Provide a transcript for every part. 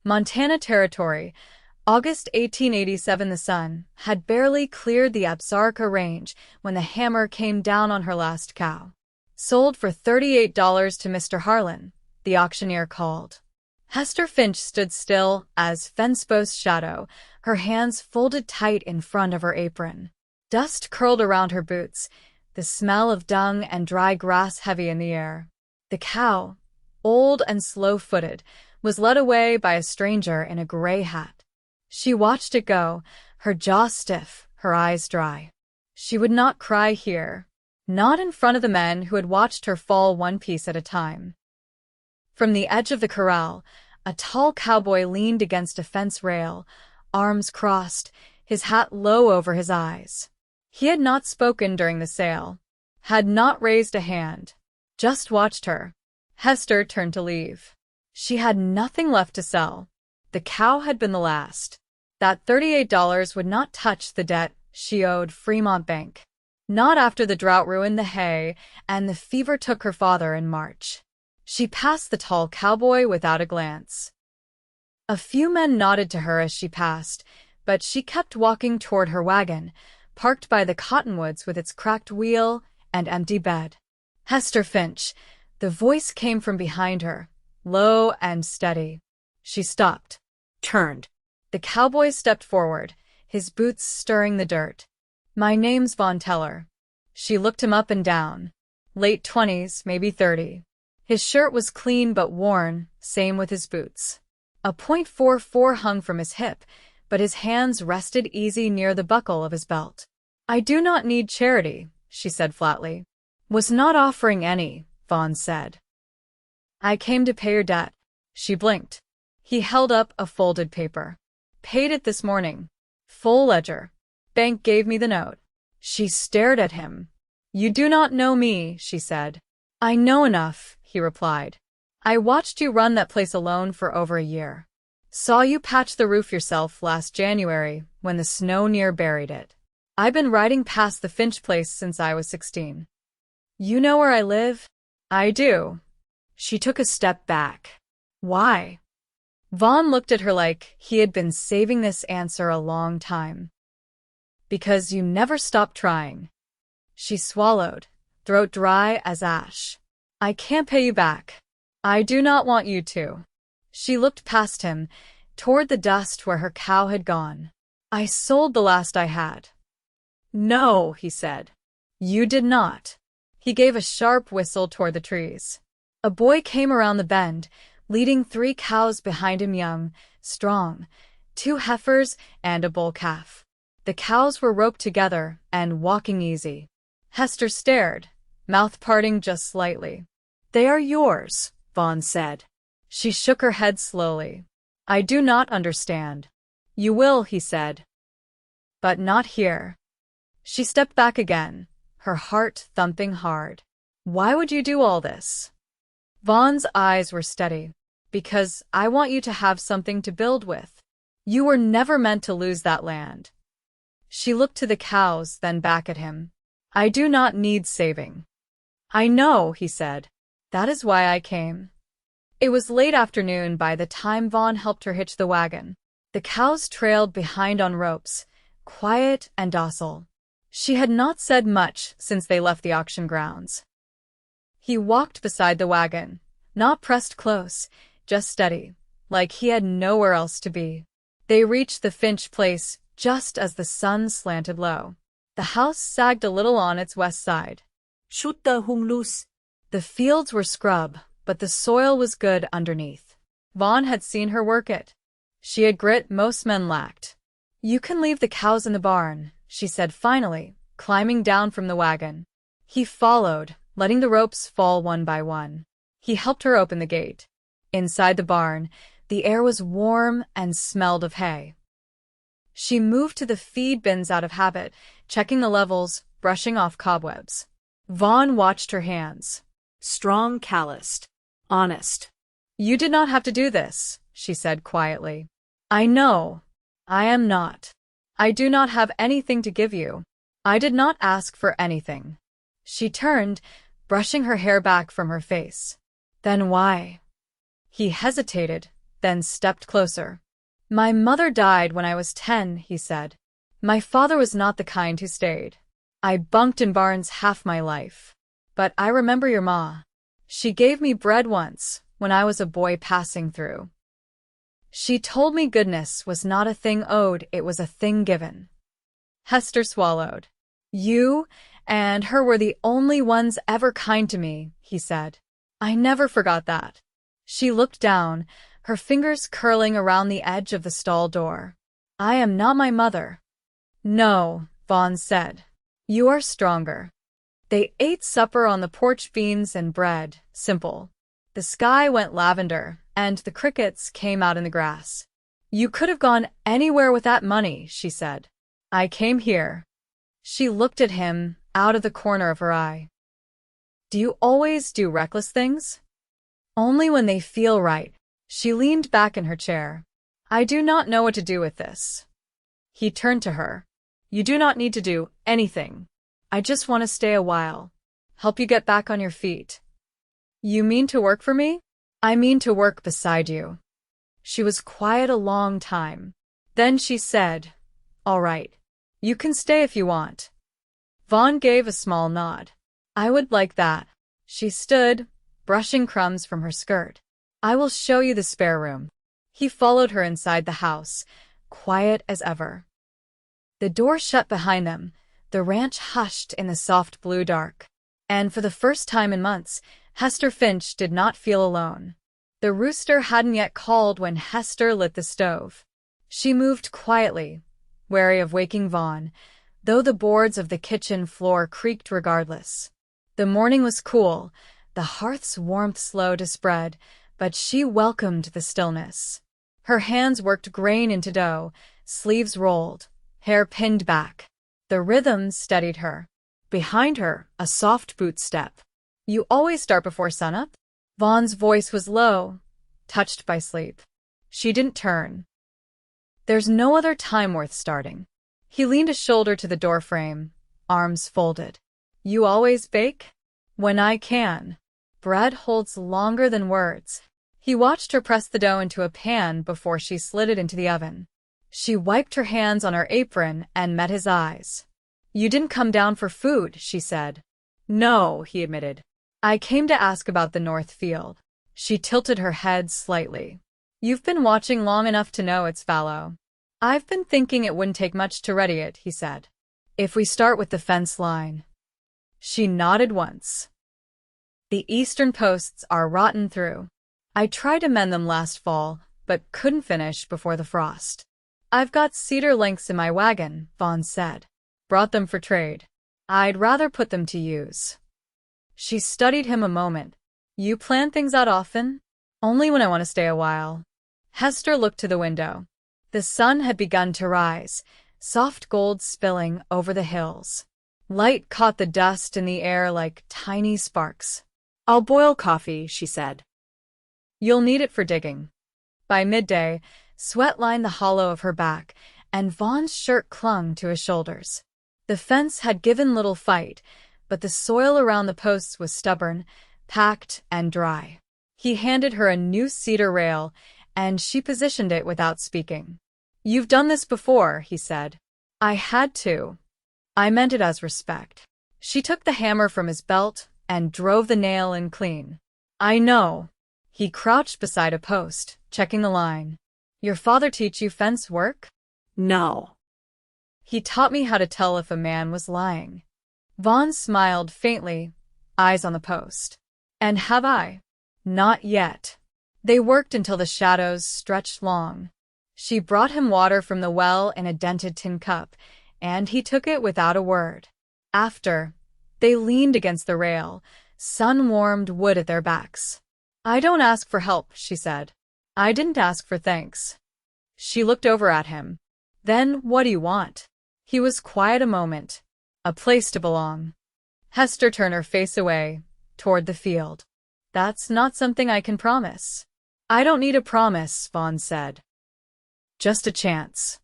Montana Territory, August 1887. The sun had barely cleared the Absaroka Range when the hammer came down on her last cow. Sold for $38 to Mr. Harlan, the auctioneer called. Hester Finch stood still as fence-post shadow, her hands folded tight in front of her apron. Dust curled around her boots, the smell of dung and dry grass heavy in the air. The cow, old and slow-footed, was led away by a stranger in a gray hat. She watched it go, her jaw stiff, her eyes dry. She would not cry here, not in front of the men who had watched her fall one piece at a time. From the edge of the corral, a tall cowboy leaned against a fence rail, arms crossed, his hat low over his eyes. He had not spoken during the sale, had not raised a hand, just watched her. Hester turned to leave. She had nothing left to sell. The cow had been the last. That $38 would not touch the debt she owed Fremont Bank. Not after the drought ruined the hay and the fever took her father in March. She passed the tall cowboy without a glance. A few men nodded to her as she passed, but she kept walking toward her wagon, parked by the cottonwoods with its cracked wheel and empty bed. Hester Finch. The voice came from behind her, low and steady. She stopped, turned. The cowboy stepped forward, his boots stirring the dirt. My name's Vaughn Teller. She looked him up and down. Late 20s, maybe 30. His shirt was clean but worn, same with his boots. A .44 hung from his hip, but his hands rested easy near the buckle of his belt. I do not need charity, she said flatly. Was not offering any, Vaughn said. I came to pay your debt. She blinked. He held up a folded paper. Paid it this morning. Full ledger. Bank gave me the note. She stared at him. You do not know me, she said. I know enough, he replied. I watched you run that place alone for over a year. Saw you patch the roof yourself last January when the snow near buried it. I've been riding past the Finch place since I was 16. You know where I live? I do. She took a step back. Why? Vaughn looked at her like he had been saving this answer a long time. Because you never stopped trying. She swallowed, throat dry as ash. I can't pay you back. I do not want you to. She looked past him, toward the dust where her cow had gone. I sold the last I had. No, he said. You did not. He gave a sharp whistle toward the trees. A boy came around the bend, leading 3 cows behind him, young, strong, 2 heifers and a bull calf. The cows were roped together and walking easy. Hester stared, mouth parting just slightly. They are yours, Vaughn said. She shook her head slowly. I do not understand. You will, he said. But not here. She stepped back again, her heart thumping hard. Why would you do all this? Vaughn's eyes were steady. Because I want you to have something to build with. You were never meant to lose that land. She looked to the cows, then back at him. I do not need saving. I know, he said. That is why I came. It was late afternoon by the time Vaughn helped her hitch the wagon. The cows trailed behind on ropes, quiet and docile. She had not said much since they left the auction grounds. He walked beside the wagon, not pressed close, just steady, like he had nowhere else to be. They reached the Finch place just as the sun slanted low. The house sagged a little on its west side. Skjuta hon loose. The fields were scrub, but the soil was good underneath. Vaughn had seen her work it. She had grit most men lacked. You can leave the cows in the barn, she said finally, climbing down from the wagon. He followed, letting the ropes fall one by one. He helped her open the gate. Inside the barn, the air was warm and smelled of hay. She moved to the feed bins out of habit, checking the levels, brushing off cobwebs. Vaughn watched her hands. Strong, calloused, honest. You did not have to do this, she said quietly. I know. I am not. I do not have anything to give you. I did not ask for anything. She turned, brushing her hair back from her face. Then why? He hesitated, then stepped closer. My mother died when I was 10, he said. My father was not the kind who stayed. I bunked in barns half my life. But I remember your ma. She gave me bread once, when I was a boy passing through. She told me goodness was not a thing owed, it was a thing given. Hester swallowed. You and her were the only ones ever kind to me, he said. I never forgot that. She looked down, her fingers curling around the edge of the stall door. I am not my mother. No, Vaughn said. You are stronger. They ate supper on the porch, beans and bread, simple. The sky went lavender, and the crickets came out in the grass. You could have gone anywhere with that money, she said. I came here. She looked at him, out of the corner of her eye. Do you always do reckless things? Only when they feel right. She leaned back in her chair. I do not know what to do with this. He turned to her. You do not need to do anything. I just want to stay a while. Help you get back on your feet. You mean to work for me? I mean to work beside you. She was quiet a long time. Then she said, All right. You can stay if you want. Vaughn gave a small nod. I would like that. She stood, brushing crumbs from her skirt. I will show you the spare room. He followed her inside the house, quiet as ever. The door shut behind them, the ranch hushed in the soft blue dark. And for the first time in months, Hester Finch did not feel alone. The rooster hadn't yet called when Hester lit the stove. She moved quietly, wary of waking Vaughn, though the boards of the kitchen floor creaked regardless. The morning was cool, the hearth's warmth slow to spread, but she welcomed the stillness. Her hands worked grain into dough, sleeves rolled, hair pinned back. The rhythm steadied her. Behind her, a soft boot step. You always start before sunup? Vaughn's voice was low, touched by sleep. She didn't turn. There's no other time worth starting. He leaned a shoulder to the doorframe, arms folded. You always bake? When I can. Bread holds longer than words. He watched her press the dough into a pan before she slid it into the oven. She wiped her hands on her apron and met his eyes. You didn't come down for food, she said. No, he admitted. I came to ask about the north field. She tilted her head slightly. You've been watching long enough to know it's fallow. I've been thinking it wouldn't take much to ready it, he said. If we start with the fence line. She nodded once. The eastern posts are rotten through. I tried to mend them last fall, but couldn't finish before the frost. I've got cedar lengths in my wagon, Vaughn said. Brought them for trade. I'd rather put them to use. She studied him a moment. You plan things out often? Only when I want to stay a while. Hester looked to the window. The sun had begun to rise, soft gold spilling over the hills. Light caught the dust in the air like tiny sparks. I'll boil coffee, she said. You'll need it for digging. By midday, sweat lined the hollow of her back, and Vaughn's shirt clung to his shoulders. The fence had given little fight, but the soil around the posts was stubborn, packed, and dry. He handed her a new cedar rail, and she positioned it without speaking. You've done this before, he said. I had to. I meant it as respect. She took the hammer from his belt and drove the nail in clean. I know. He crouched beside a post, checking the line. Your father teach you fence work? No. He taught me how to tell if a man was lying. Vaughn smiled faintly, eyes on the post. And have I? Not yet. They worked until the shadows stretched long. She brought him water from the well in a dented tin cup, and he took it without a word. After, they leaned against the rail, sun-warmed wood at their backs. I don't ask for help, she said. I didn't ask for thanks. She looked over at him. Then what do you want? He was quiet a moment. A place to belong. Hester turned her face away, toward the field. That's not something I can promise. I don't need a promise, Vaughn said. Just a chance.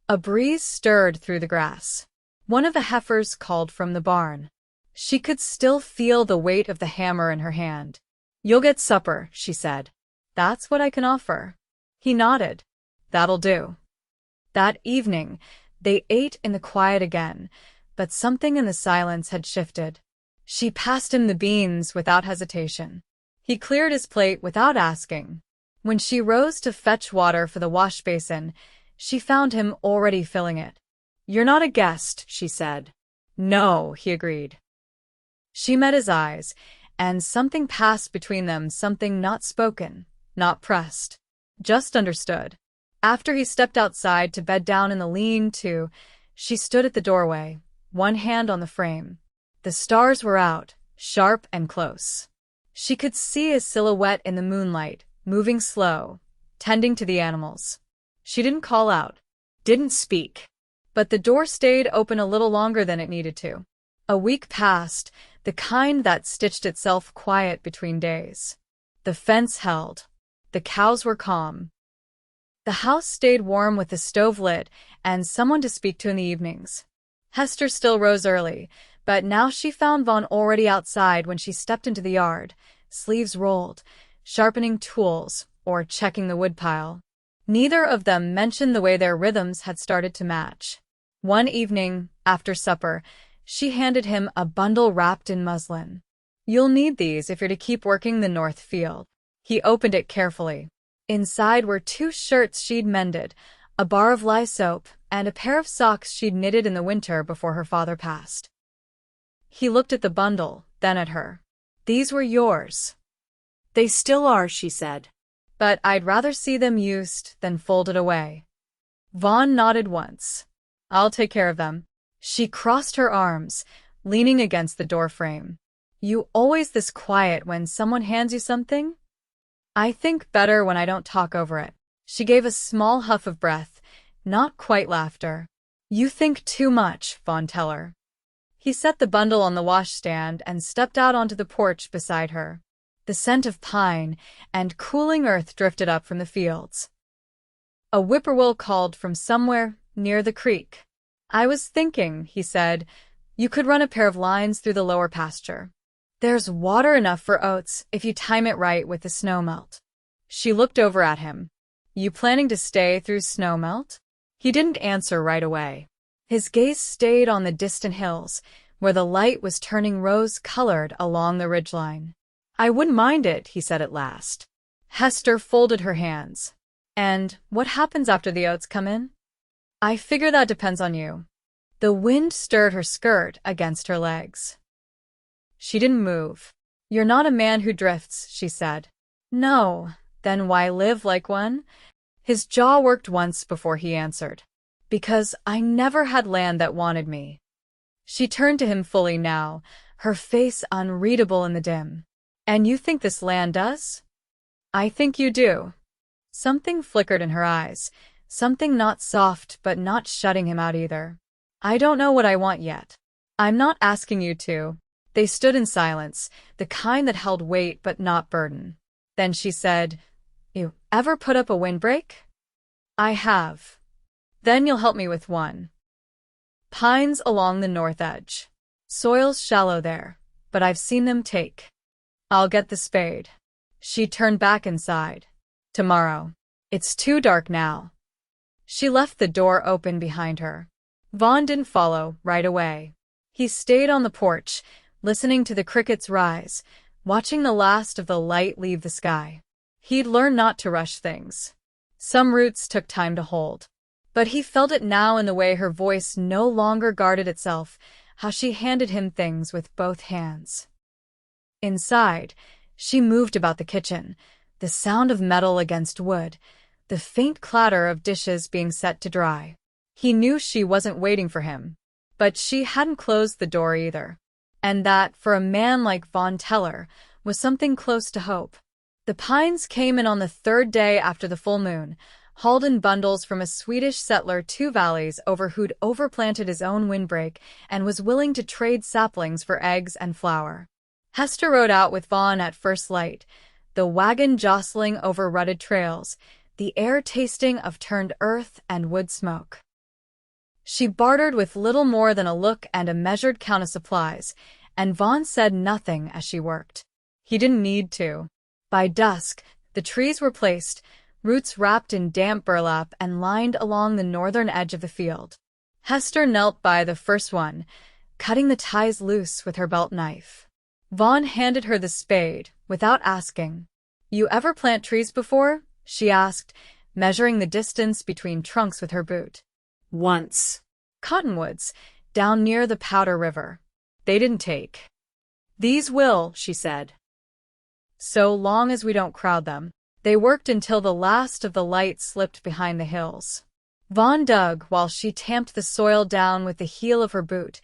A breeze stirred through the grass. One of the heifers called from the barn. She could still feel the weight of the hammer in her hand. You'll get supper, she said. That's what I can offer. He nodded. That'll do. That evening, they ate in the quiet again, but something in the silence had shifted. She passed him the beans without hesitation. He cleared his plate without asking. When she rose to fetch water for the wash basin, she found him already filling it. "You're not a guest," she said. "No," he agreed. She met his eyes, and something passed between them, something not spoken, not pressed, just understood. After he stepped outside to bed down in the lean-to, she stood at the doorway, one hand on the frame. The stars were out, sharp and close. She could see his silhouette in the moonlight, moving slow, tending to the animals. She didn't call out, didn't speak, but the door stayed open a little longer than it needed to. A week passed, the kind that stitched itself quiet between days. The fence held. The cows were calm. The house stayed warm with the stove lit and someone to speak to in the evenings. Hester still rose early, but now she found Vaughn already outside when she stepped into the yard, sleeves rolled, sharpening tools or checking the woodpile. Neither of them mentioned the way their rhythms had started to match. One evening, after supper, she handed him a bundle wrapped in muslin. "You'll need these if you're to keep working the north field." He opened it carefully. Inside were 2 shirts she'd mended, a bar of lye soap, and a pair of socks she'd knitted in the winter before her father passed. He looked at the bundle, then at her. "These were yours." They still are, she said. "But I'd rather see them used than folded away." Vaughn nodded once. "I'll take care of them." She crossed her arms, leaning against the doorframe. "You always this quiet when someone hands you something?" "I think better when I don't talk over it." She gave a small huff of breath, not quite laughter. "You think too much, Vaughn Teller." He set the bundle on the washstand and stepped out onto the porch beside her. The scent of pine and cooling earth drifted up from the fields. A whippoorwill called from somewhere near the creek. "I was thinking," he said, "you could run a pair of lines through the lower pasture. There's water enough for oats if you time it right with the snowmelt." She looked over at him. "You planning to stay through snowmelt?" He didn't answer right away. His gaze stayed on the distant hills, where the light was turning rose-colored along the ridgeline. "I wouldn't mind it," he said at last. Hester folded her hands. "And what happens after the oats come in?" "I figure that depends on you." The wind stirred her skirt against her legs. She didn't move. "You're not a man who drifts," she said. "No. Then why live like one?" His jaw worked once before he answered. "Because I never had land that wanted me." She turned to him fully now, her face unreadable in the dim. "And you think this land does?" "I think you do." Something flickered in her eyes, something not soft but not shutting him out either. "I don't know what I want yet." "I'm not asking you to." They stood in silence, the kind that held weight but not burden. Then she said, "You ever put up a windbreak?" "I have." "Then you'll help me with one." "Pines along the north edge. Soil's shallow there, but I've seen them take." "I'll get the spade." She turned back inside. "Tomorrow. It's too dark now." She left the door open behind her. Vaughn didn't follow right away. He stayed on the porch, listening to the crickets rise, watching the last of the light leave the sky. He'd learned not to rush things. Some roots took time to hold. But he felt it now in the way her voice no longer guarded itself, how she handed him things with both hands. Inside, she moved about the kitchen, the sound of metal against wood, the faint clatter of dishes being set to dry. He knew she wasn't waiting for him, but she hadn't closed the door either. And that, for a man like Vaughn Teller, was something close to hope. The pines came in on the 3rd day after the full moon, hauled in bundles from a Swedish settler 2 valleys over who'd overplanted his own windbreak and was willing to trade saplings for eggs and flour. Hester rode out with Vaughn at first light, the wagon jostling over rutted trails, the air tasting of turned earth and wood smoke. She bartered with little more than a look and a measured count of supplies, and Vaughn said nothing as she worked. He didn't need to. By dusk, the trees were placed, roots wrapped in damp burlap and lined along the northern edge of the field. Hester knelt by the first one, cutting the ties loose with her belt knife. Vaughn handed her the spade, without asking. "You ever plant trees before?" she asked, measuring the distance between trunks with her boot. "Once." "Cottonwoods, down near the Powder River. They didn't take." "These will," she said. "So long as we don't crowd them." They worked until the last of the light slipped behind the hills. Vaughn dug while she tamped the soil down with the heel of her boot,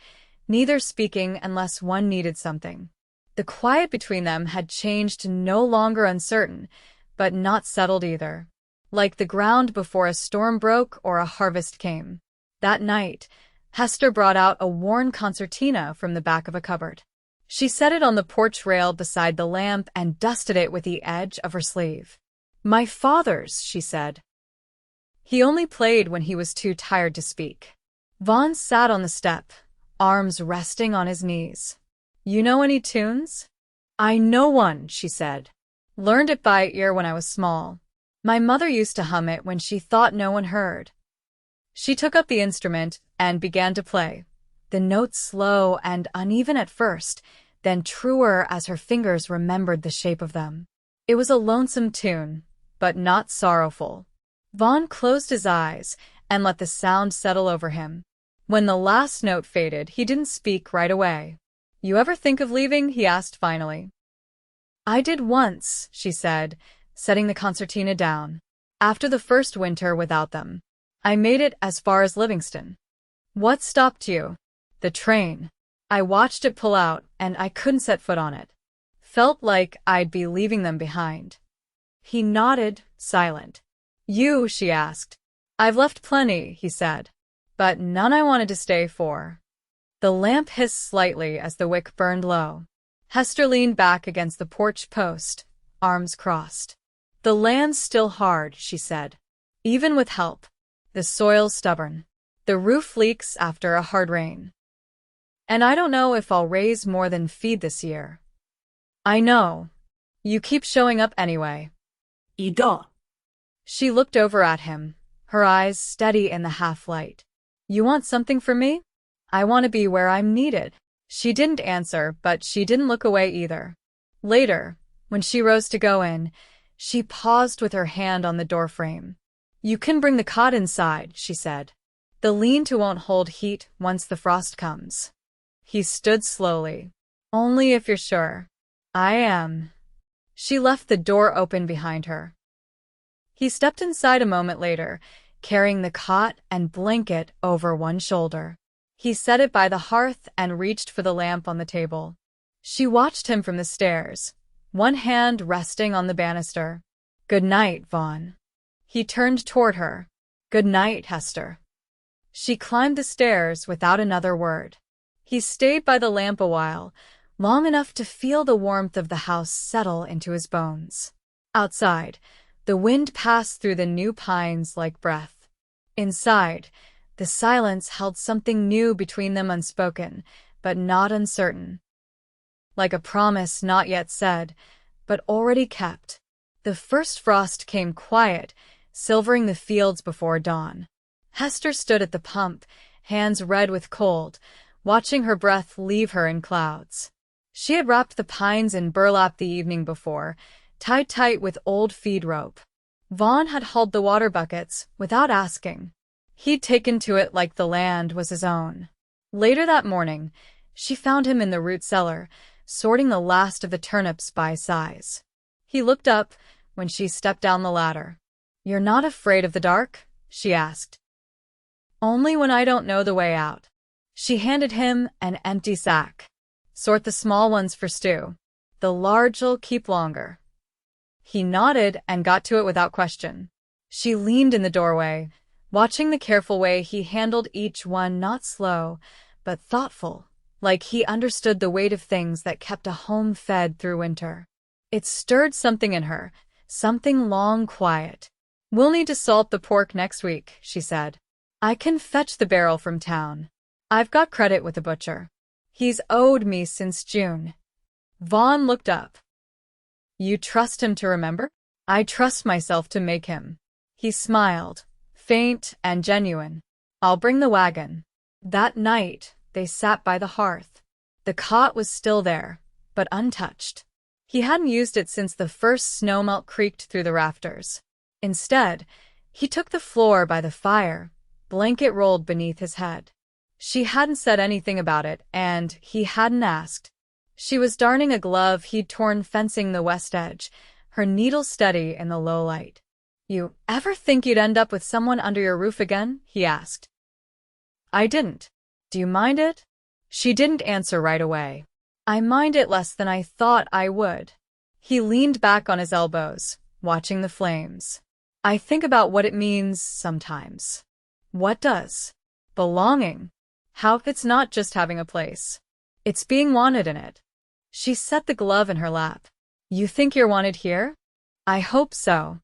neither speaking unless one needed something. The quiet between them had changed to no longer uncertain, but not settled either. Like the ground before a storm broke or a harvest came. That night, Hester brought out a worn concertina from the back of a cupboard. She set it on the porch rail beside the lamp and dusted it with the edge of her sleeve. "My father's," she said. He only played when he was too tired to speak. Vaughn sat on the step, arms resting on his knees. "You know any tunes?" "I know one," she said. "Learned it by ear when I was small. My mother used to hum it when she thought no one heard." She took up the instrument and began to play, the notes slow and uneven at first, then truer as her fingers remembered the shape of them. It was a lonesome tune, but not sorrowful. Vaughn closed his eyes and let the sound settle over him. When the last note faded, he didn't speak right away. "You ever think of leaving?" he asked finally. "I did once," she said, setting the concertina down. "After the first winter without them. I made it as far as Livingston." "What stopped you?" "The train. I watched it pull out, and I couldn't set foot on it. Felt like I'd be leaving them behind." He nodded, silent. "You?" she asked. "I've left plenty," he said, "but none I wanted to stay for." The lamp hissed slightly as the wick burned low. Hester leaned back against the porch post, arms crossed. "The land's still hard," she said. "Even with help. The soil's stubborn. The roof leaks after a hard rain. And I don't know if I'll raise more than feed this year." "I know. You keep showing up anyway." "Ida." She looked over at him, her eyes steady in the half-light. "You want something from me?" "I want to be where I'm needed." She didn't answer, but she didn't look away either. Later, when she rose to go in, she paused with her hand on the doorframe. "You can bring the cot inside," she said. "The lean-to won't hold heat once the frost comes." He stood slowly. "Only if you're sure." "I am." She left the door open behind her. He stepped inside a moment later, carrying the cot and blanket over one shoulder. He set it by the hearth and reached for the lamp on the table. She watched him from the stairs, one hand resting on the banister. "Good night, Vaughn." He turned toward her. "Good night, Hester." She climbed the stairs without another word. He stayed by the lamp a while, long enough to feel the warmth of the house settle into his bones. Outside, the wind passed through the new pines like breath. Inside, the silence held something new between them, unspoken, but not uncertain. Like a promise not yet said, but already kept. The first frost came quiet, silvering the fields before dawn. Hester stood at the pump, hands red with cold, watching her breath leave her in clouds. She had wrapped the pines in burlap the evening before, tied tight with old feed rope. Vaughn had hauled the water buckets without asking. He'd taken to it like the land was his own. Later that morning, she found him in the root cellar, sorting the last of the turnips by size. He looked up when she stepped down the ladder. "You're not afraid of the dark?" she asked. "Only when I don't know the way out." She handed him an empty sack. "Sort the small ones for stew. The large'll keep longer." He nodded and got to it without question. She leaned in the doorway, watching the careful way he handled each one, not slow, but thoughtful, like he understood the weight of things that kept a home fed through winter. It stirred something in her, something long quiet. "We'll need to salt the pork next week," she said. "I can fetch the barrel from town. I've got credit with the butcher. He's owed me since June." Vaughn looked up. "You trust him to remember?" I trust myself to make him. He smiled, faint and genuine. I'll bring the wagon. That night, they sat by the hearth. The cot was still there, but untouched. He hadn't used it since the first snowmelt creaked through the rafters. Instead, he took the floor by the fire, blanket rolled beneath his head. She hadn't said anything about it, and he hadn't asked. She was darning a glove he'd torn fencing the west edge, her needle steady in the low light. You ever think you'd end up with someone under your roof again? He asked. I didn't. Do you mind it? She didn't answer right away. I mind it less than I thought I would. He leaned back on his elbows, watching the flames. I think about what it means sometimes. What does? Belonging. How it's not just having a place. It's being wanted in it. She set the glove in her lap. You think you're wanted here? I hope so.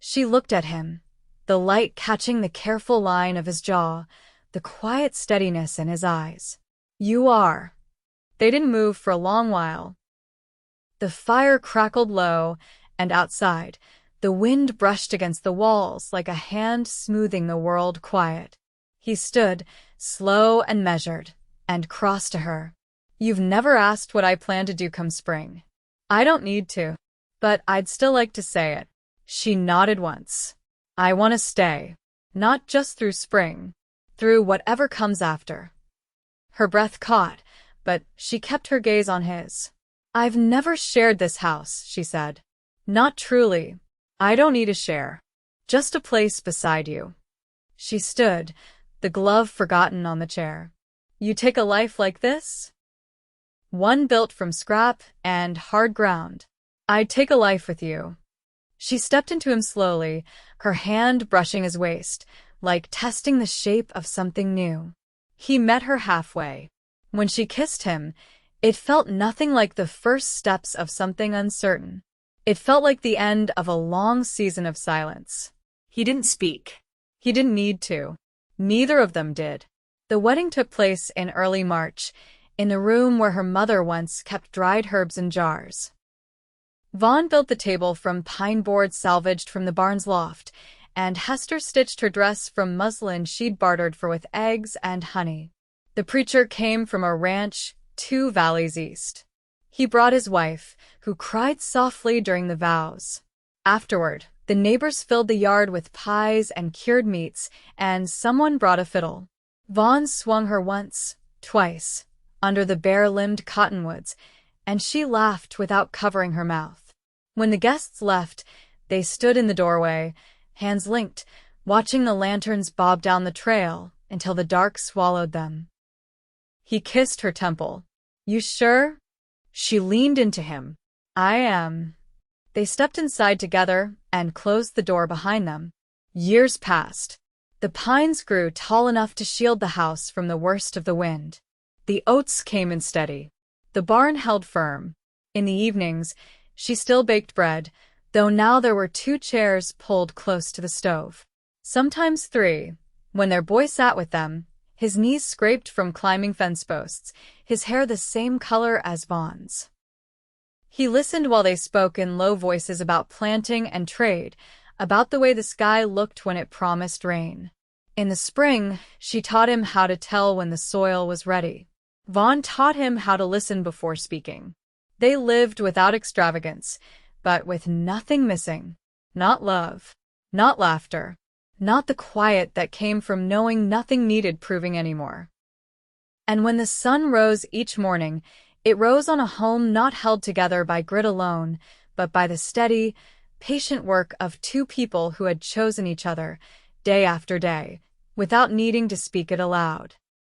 She looked at him, the light catching the careful line of his jaw, the quiet steadiness in his eyes. You are. They didn't move for a long while. The fire crackled low, and outside, the wind brushed against the walls like a hand smoothing the world quiet. He stood, slow and measured, and crossed to her. You've never asked what I plan to do come spring. I don't need to, but I'd still like to say it. She nodded once. I want to stay, not just through spring, through whatever comes after. Her breath caught, but she kept her gaze on his. I've never shared this house, she said. Not truly. I don't need a share. Just a place beside you. She stood, the glove forgotten on the chair. You take a life like this? One built from scrap and hard ground. I'd take a life with you. She stepped into him slowly, her hand brushing his waist, like testing the shape of something new. He met her halfway. When she kissed him, it felt nothing like the first steps of something uncertain. It felt like the end of a long season of silence. He didn't speak. He didn't need to. Neither of them did. The wedding took place in early March, in the room where her mother once kept dried herbs in jars. Vaughn built the table from pine boards salvaged from the barn's loft, and Hester stitched her dress from muslin she'd bartered for with eggs and honey. The preacher came from a ranch 2 valleys east. He brought his wife, who cried softly during the vows. Afterward, the neighbors filled the yard with pies and cured meats, and someone brought a fiddle. Vaughn swung her once, twice, under the bare-limbed cottonwoods, and she laughed without covering her mouth. When the guests left, they stood in the doorway, hands linked, watching the lanterns bob down the trail until the dark swallowed them. He kissed her temple. You sure? She leaned into him. I am. They stepped inside together and closed the door behind them. Years passed. The pines grew tall enough to shield the house from the worst of the wind. The oats came in steady. The barn held firm. In the evenings, she still baked bread, though now there were 2 chairs pulled close to the stove. Sometimes 3, when their boy sat with them, his knees scraped from climbing fence posts, his hair the same color as Vaughn's. He listened while they spoke in low voices about planting and trade, about the way the sky looked when it promised rain. In the spring, she taught him how to tell when the soil was ready. Vaughn taught him how to listen before speaking. They lived without extravagance, but with nothing missing. Not love, not laughter, not the quiet that came from knowing nothing needed proving anymore. And when the sun rose each morning, it rose on a home not held together by grit alone, but by the steady, patient work of 2 people who had chosen each other, day after day, without needing to speak it aloud.